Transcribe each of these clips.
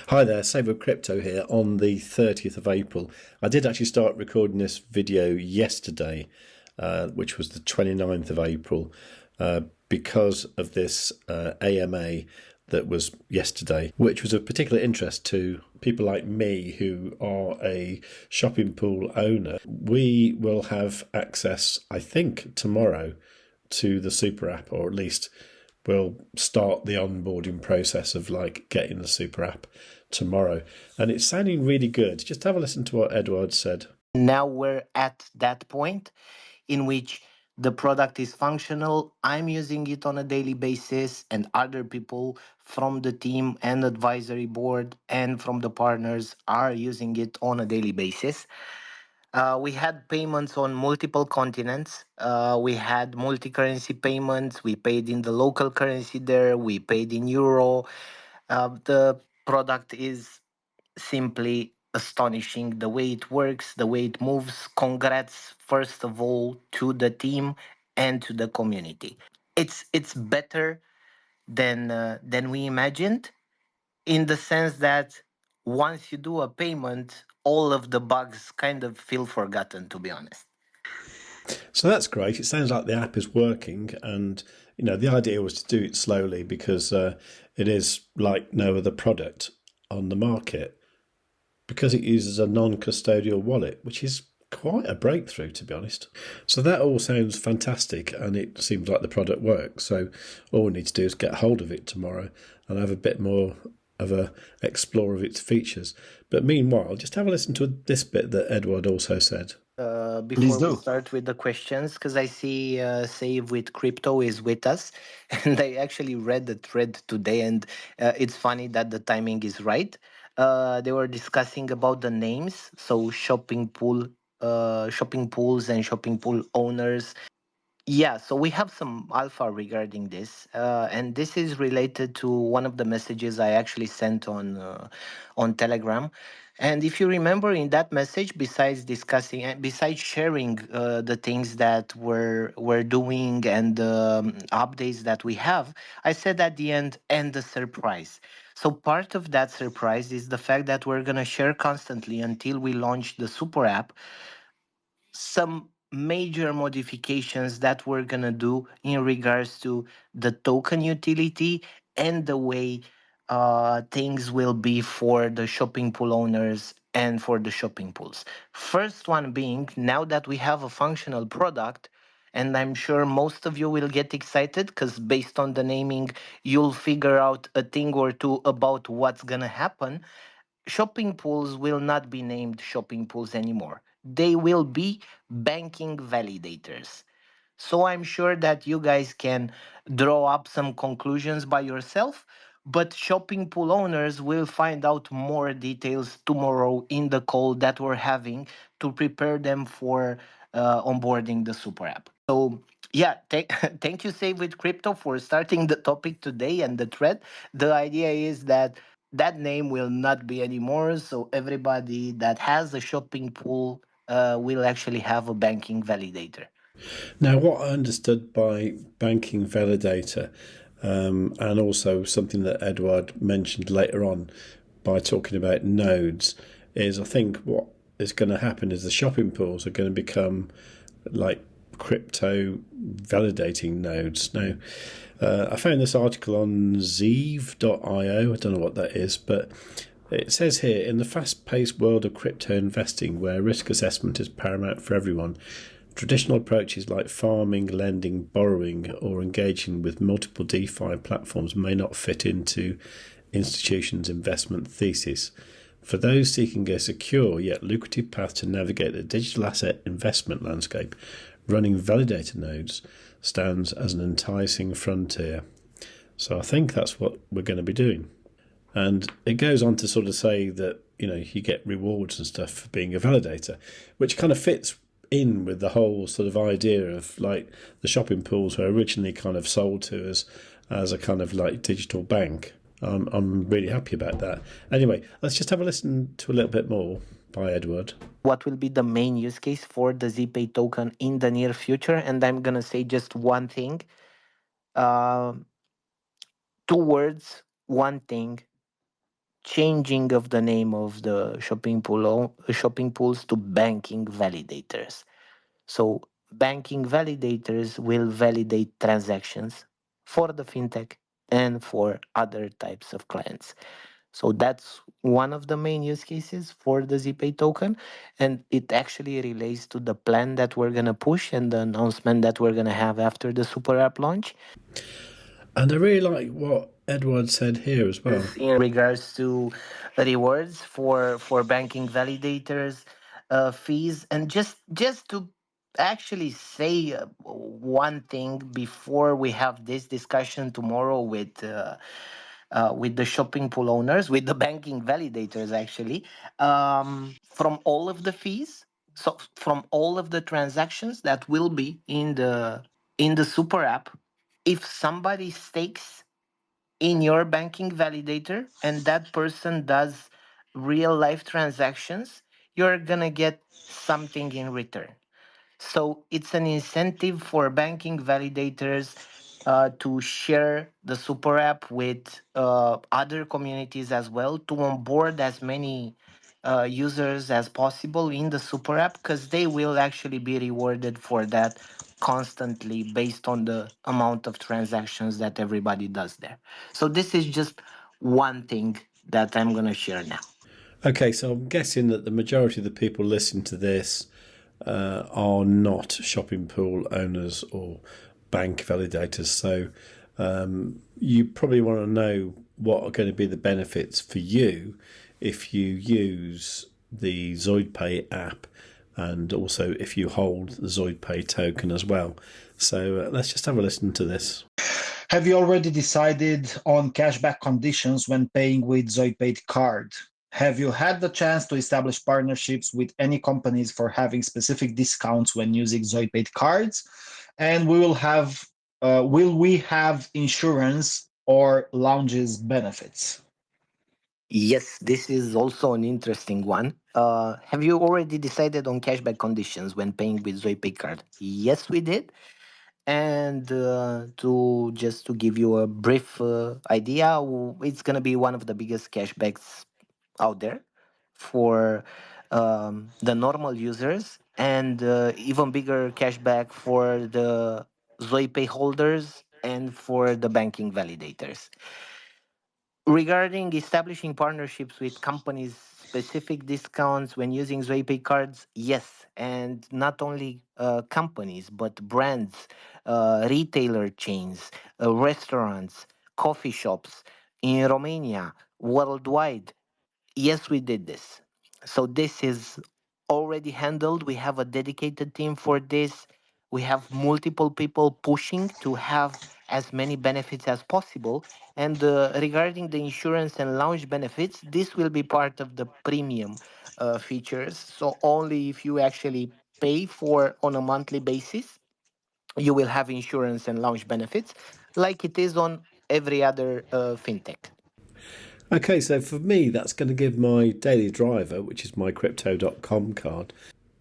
Hi there, savewith.crypto here on the 30th of April. I did actually start recording this video yesterday, which was the 29th of April, because of this AMA that was yesterday, which was of particular interest to people like me who are a shopping pool owner. We will have access, I think, tomorrow to the super app, or at least we'll start the onboarding process of getting the super app tomorrow. And it's sounding really good. Just have a listen to what Edward said. Now we're at that point in which the product is functional. I'm using it on a daily basis, and other people from the team and advisory board and from the partners are using it on a daily basis. We had payments on multiple continents. We had multi-currency payments. We paid in the local currency there. We paid in euro. The product is simply astonishing, the way it works, the way it moves. Congrats, first of all, to the team and to the community. It's better than we imagined, in the sense that once you do a payment, all of the bugs kind of feel forgotten, to be honest. So that's great. It sounds like the app is working, and the idea was to do it slowly because it is like no other product on the market, because it uses a non-custodial wallet, which is quite a breakthrough, to be honest. So that all sounds fantastic, and it seems like the product works. So all we need to do is get hold of it tomorrow and have a bit more of a explore of its features. But meanwhile, just have a listen to this bit that Edward also said. Before we start with the questions, because I see Save with Crypto is with us, and I actually read the thread today, and it's funny that the timing is right. They were discussing about the names, so shopping pools and shopping pool owners. Yeah, so we have some alpha regarding this, and this is related to one of the messages I actually sent on Telegram. And if you remember in that message, besides discussing and besides sharing the things that we're doing and the updates that we have, I said at the end, and the surprise. So part of that surprise is the fact that we're gonna share constantly until we launch the super app some major modifications that we're going to do in regards to the token utility and the way things will be for the shopping pool owners and for the shopping pools. First one being, now that we have a functional product, and I'm sure most of you will get excited because based on the naming, you'll figure out a thing or two about what's going to happen. Shopping pools will not be named shopping pools anymore. They will be banking validators. So I'm sure that you guys can draw up some conclusions by yourself, but shopping pool owners will find out more details tomorrow in the call that we're having to prepare them for onboarding the super app. So yeah, thank you, Save with Crypto, for starting the topic today and the thread. The idea is that that name will not be anymore, so everybody that has a shopping pool will actually have a banking validator. Now, what I understood by banking validator, and also something that Edward mentioned later on by talking about nodes, is I think what is going to happen is the shopping pools are going to become like crypto validating nodes. Now, I found this article on Zeev.io. I don't know what that is, but it says here, in the fast-paced world of crypto investing, where risk assessment is paramount for everyone, traditional approaches like farming, lending, borrowing, or engaging with multiple DeFi platforms may not fit into institutions' investment thesis. For those seeking a secure yet lucrative path to navigate the digital asset investment landscape, running validator nodes stands as an enticing frontier. So I think that's what we're going to be doing. And it goes on to sort of say that, you get rewards and stuff for being a validator, which kind of fits in with the whole sort of idea of like the shopping pools were originally kind of sold to us as a kind of like digital bank. I'm really happy about that. Anyway, let's just have a listen to a little bit more by Edward. What will be the main use case for the ZPAY token in the near future? And I'm going to say just one thing. 2 words, one thing, changing of the name of the shopping pools to banking validators. So banking validators will validate transactions for the fintech and for other types of clients. So that's one of the main use cases for the ZPay token. And it actually relates to the plan that we're going to push and the announcement that we're going to have after the super app launch. And I really like what Edward said here as well. In regards to rewards for banking validators, fees, and just to actually say one thing before we have this discussion tomorrow with the shopping pool owners, with the banking validators, actually, from all of the fees, so from all of the transactions that will be in the super app, if somebody stakes in your banking validator and that person does real life transactions, you're gonna get something in return. So it's an incentive for banking validators to share the super app with other communities as well, to onboard as many users as possible in the super app, because they will actually be rewarded for that constantly based on the amount of transactions that everybody does there. So this is just one thing that I'm going to share now. Okay, so I'm guessing that the majority of the people listening to this are not shopping pool owners or bank validators. So you probably want to know what are going to be the benefits for you if you use the ZoidPay app and also if you hold the ZoidPay token as well. So let's just have a listen to this. Have you already decided on cashback conditions when paying with ZoidPay card? Have you had the chance to establish partnerships with any companies for having specific discounts when using ZoidPay cards? And will we have insurance or lounges benefits? Yes, this is also an interesting one. Have you already decided on cashback conditions when paying with ZoidPay card? Yes, we did. And to just to give you a brief idea, it's gonna be one of the biggest cashbacks out there for the normal users, and even bigger cashback for the ZoiPay holders and for the banking validators. Regarding establishing partnerships with companies, specific discounts when using ZoiPay cards, yes, and not only companies but brands, retailer chains, restaurants, coffee shops in Romania, worldwide. Yes, we did this. So this is already handled. We have a dedicated team for this. We have multiple people pushing to have as many benefits as possible. And regarding the insurance and lounge benefits, this will be part of the premium features. So only if you actually pay for on a monthly basis, you will have insurance and lounge benefits, like it is on every other fintech. Okay, so for me, that's going to give my daily driver, which is my crypto.com card,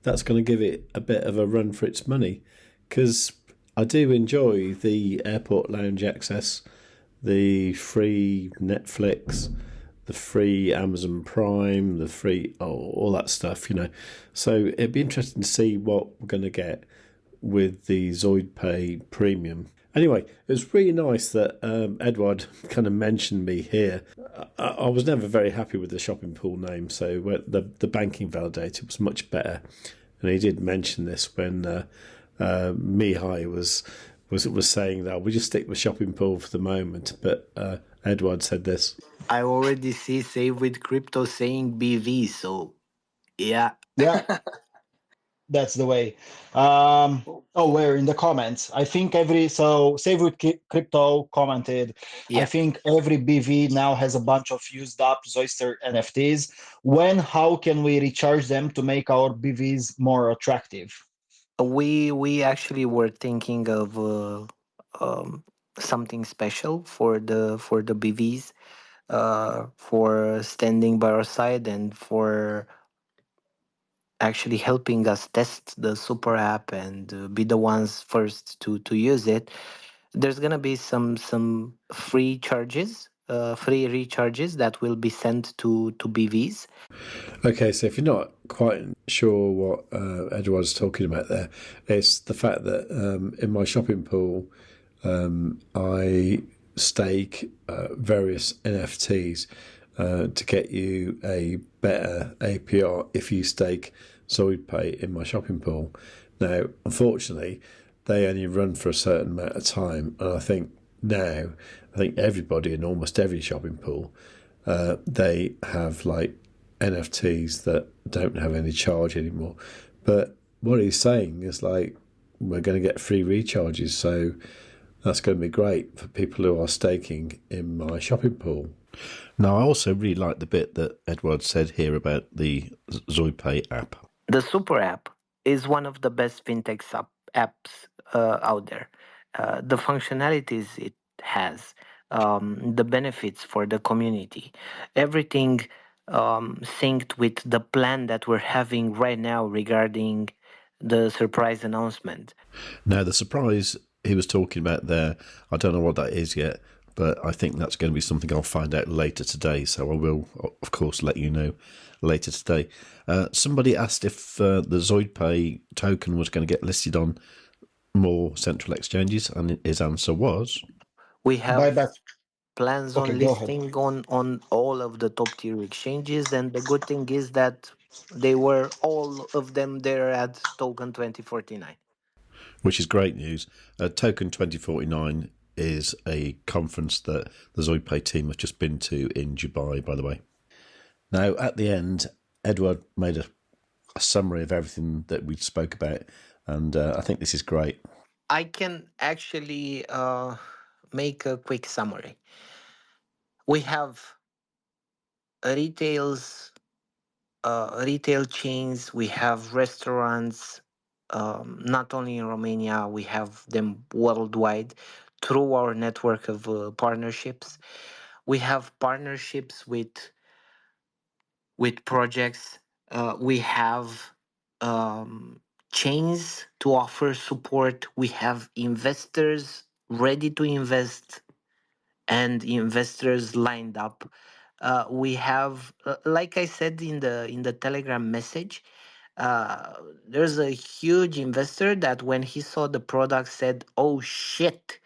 that's going to give it a bit of a run for its money because I do enjoy the airport lounge access, the free Netflix, the free Amazon Prime, the free all that stuff, you know. So it'd be interesting to see what we're going to get with the ZoidPay Premium. Anyway, it was really nice that Edward kind of mentioned me here. I was never very happy with the shopping pool name, so the banking validator was much better. And he did mention this when Mihai was saying that we just stick with shopping pool for the moment. But Edward said this. I already see Save with Crypto saying BV, so yeah. Yeah, that's the way. We're in the comments. I think Save with Crypto commented. I Yeah. think every BV now has a bunch of used up Zoister NFTs. How can we recharge them to make our BVs more attractive? We actually were thinking of something special for the BVs, for standing by our side and for actually helping us test the super app and be the ones first to use it. There's gonna be some free charges free recharges that will be sent to BVs. Okay, so if you're not quite sure what Edward's talking about there, it's the fact that in my shopping pool, I stake various NFTs to get you a better APR if you stake ZoidPay in my shopping pool. Now, unfortunately, they only run for a certain amount of time, and I think everybody in almost every shopping pool, they have like NFTs that don't have any charge anymore. But what he's saying is like, we're going to get free recharges, so that's going to be great for people who are staking in my shopping pool. Now, I also really like the bit that Edward said here about the ZoidPay app. The Super app is one of the best fintech apps out there. The functionalities it has, the benefits for the community, everything synced with the plan that we're having right now regarding the surprise announcement. Now, the surprise he was talking about there, I don't know what that is yet, but I think that's going to be something I'll find out later today. So I will, of course, let you know later today. Somebody asked if the ZoidPay token was going to get listed on more central exchanges, and his answer was, we have Buyback. plans Okay, on go ahead. listing on all of the top tier exchanges, and the good thing is that they were all of them there at token 2049. which is great news. Token 2049 is a conference that the ZoidPay team has just been to in Dubai, by the way. Now, at the end, Edward made a summary of everything that we spoke about, and I think this is great. I can actually make a quick summary. We have retail chains, we have restaurants, not only in Romania, we have them worldwide through our network of partnerships. We have partnerships with projects. We have chains to offer support. We have investors ready to invest and investors lined up. We have, like I said in the Telegram message, there's a huge investor that when he saw the product said, "Oh shit."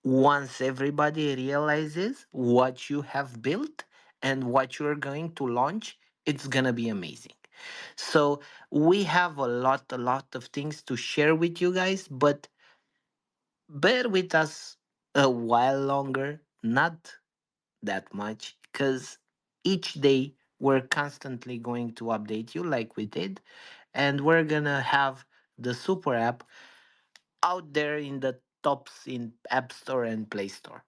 Once everybody realizes what you have built and what you're going to launch, it's gonna be amazing. So we have a lot of things to share with you guys, but bear with us a while longer, not that much, because each day we're constantly going to update you like we did, and we're gonna have the super app out there in the tops in App Store and Play Store.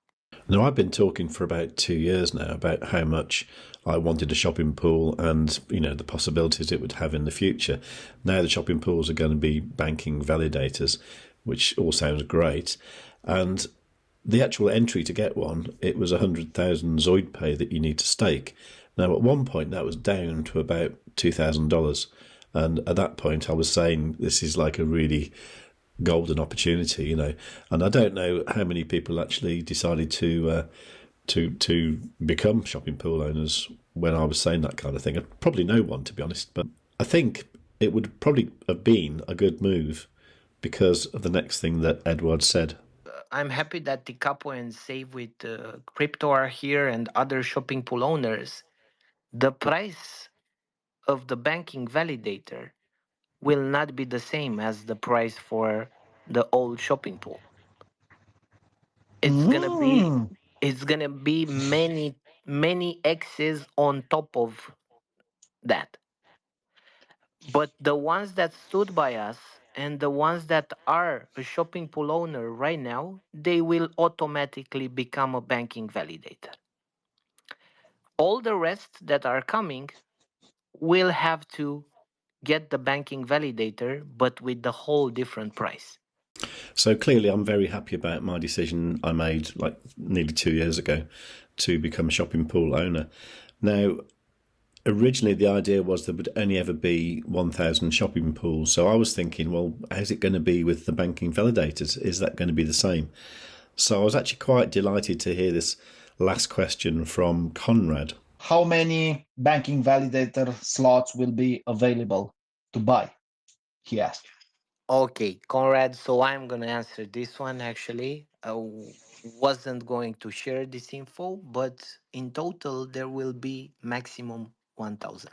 Now, I've been talking for about 2 years now about how much I wanted a shopping pool and, the possibilities it would have in the future. Now the shopping pools are going to be banking validators, which all sounds great. And the actual entry to get one, it was 100,000 ZoidPay that you need to stake. Now, at one point, that was down to about $2,000. And at that point, I was saying this is like a really golden opportunity, and I don't know how many people actually decided to become shopping pool owners when I was saying that kind of thing. Probably no one, to be honest, but I think it would probably have been a good move because of the next thing that Edward said. I'm happy that the Capo and Save with Crypto are here and other shopping pool owners. The price of the banking validator will not be the same as the price for the old shopping pool. It's gonna be many X's on top of that. But the ones that stood by us and the ones that are a shopping pool owner right now, they will automatically become a banking validator. All the rest that are coming will have to get the banking validator, but with the whole different price. So clearly, I'm very happy about my decision I made like nearly 2 years ago to become a shopping pool owner. Now, originally the idea was there would only ever be 1,000 shopping pools. So I was thinking, well, how's it going to be with the banking validators? Is that going to be the same? So I was actually quite delighted to hear this last question from Conrad. How many banking validator slots will be available to buy? He asked. Okay, Conrad, so I'm going to answer this one actually. Wasn't going to share this info, but in total, there will be maximum 1,000.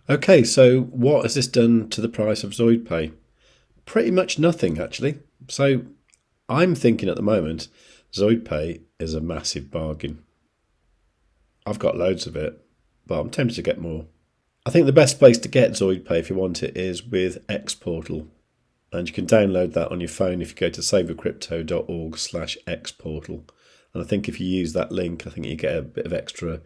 Okay, so what has this done to the price of ZoidPay? Pretty much nothing, actually. So I'm thinking at the moment, ZoidPay is a massive bargain. I've got loads of it, but I'm tempted to get more. I think the best place to get ZoidPay if you want it is with XPortal. And you can download that on your phone if you go to savewith.crypto.org/XPortal. And I think if you use that link, I think you get a bit of extra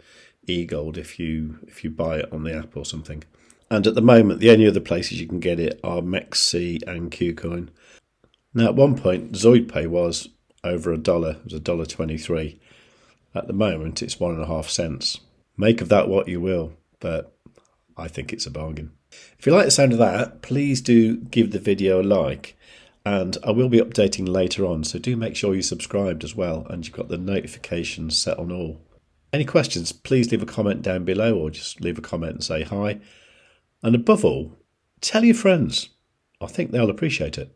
e-gold if you buy it on the app or something. And at the moment, the only other places you can get it are MEXC and KuCoin. Now, at one point, ZoidPay was over $1. It was $1.23. At the moment, it's 1.5 cents. Make of that what you will, but I think it's a bargain. If you like the sound of that, please do give the video a like, and I will be updating later on, so do make sure you're subscribed as well and you've got the notifications set on all. Any questions, please leave a comment down below or just leave a comment and say hi. And above all, tell your friends. I think they'll appreciate it.